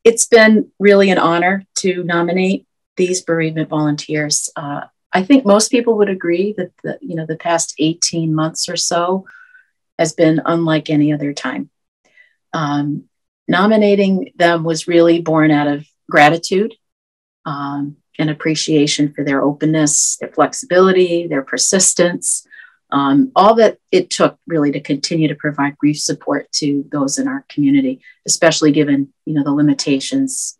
It's been really an honor to nominate these bereavement volunteers. I think most people would agree that the past 18 months or so has been unlike any other time. Nominating them was really born out of gratitude and appreciation for their openness, their flexibility, their persistence, all that it took really to continue to provide grief support to those in our community, especially given the limitations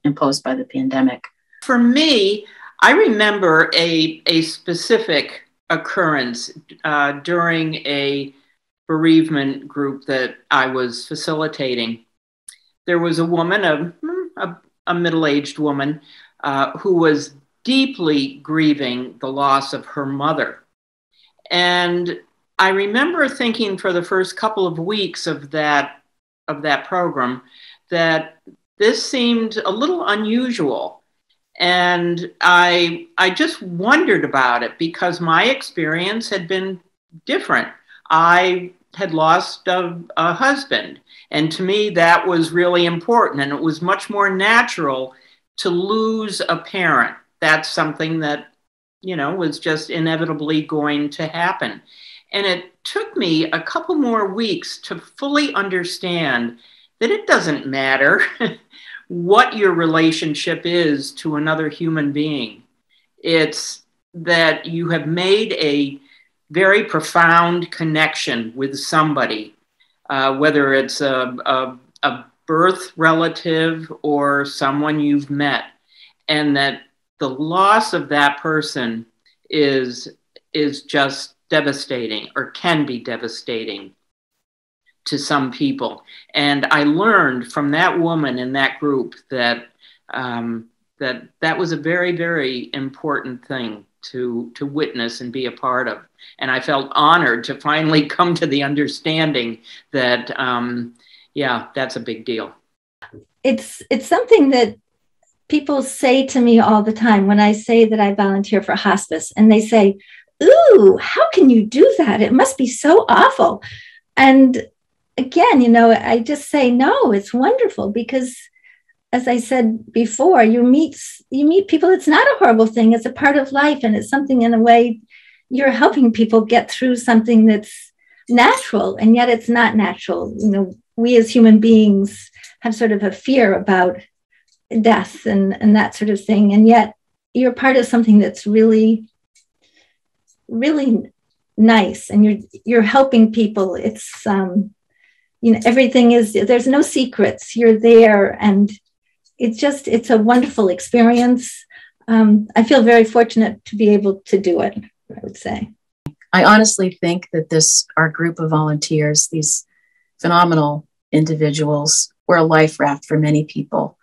imposed by the pandemic. For me, I remember a specific occurrence during a bereavement group that I was facilitating. There was a woman, a middle-aged woman, who was deeply grieving the loss of her mother. And I remember thinking for the first couple of weeks of that program that this seemed a little unusual. And I just wondered about it because my experience had been different. I had lost a husband, and to me that was really important, and it was much more natural to lose a parent. That's something that was just inevitably going to happen. And it took me a couple more weeks to fully understand that it doesn't matter what your relationship is to another human being. It's that you have made a very profound connection with somebody, whether it's a birth relative or someone you've met, and that the loss of that person is just devastating, or can be devastating to some people. And I learned from that woman in that group that that was a very, very important thing to witness and be a part of. And I felt honored to finally come to the understanding that, that's a big deal. It's something that people say to me all the time when I say that I volunteer for hospice, and they say, "Ooh, how can you do that? It must be so awful." And again, I just say, no, it's wonderful, because as I said before, you meet people. It's not a horrible thing. It's a part of life. And it's something, in a way, you're helping people get through something that's natural, and yet it's not natural. We as human beings have sort of a fear about death and that sort of thing. And yet you're part of something that's really, really nice. And you're helping people. It's, everything is, there's no secrets. You're there. And it's a wonderful experience. I feel very fortunate to be able to do it, I would say. I honestly think that our group of volunteers, these phenomenal individuals, were a life raft for many people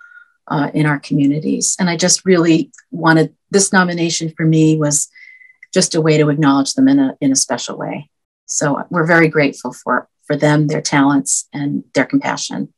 in our communities. And I just really wanted, this nomination for me was just a way to acknowledge them in a special way. So we're very grateful for them, their talents, and their compassion.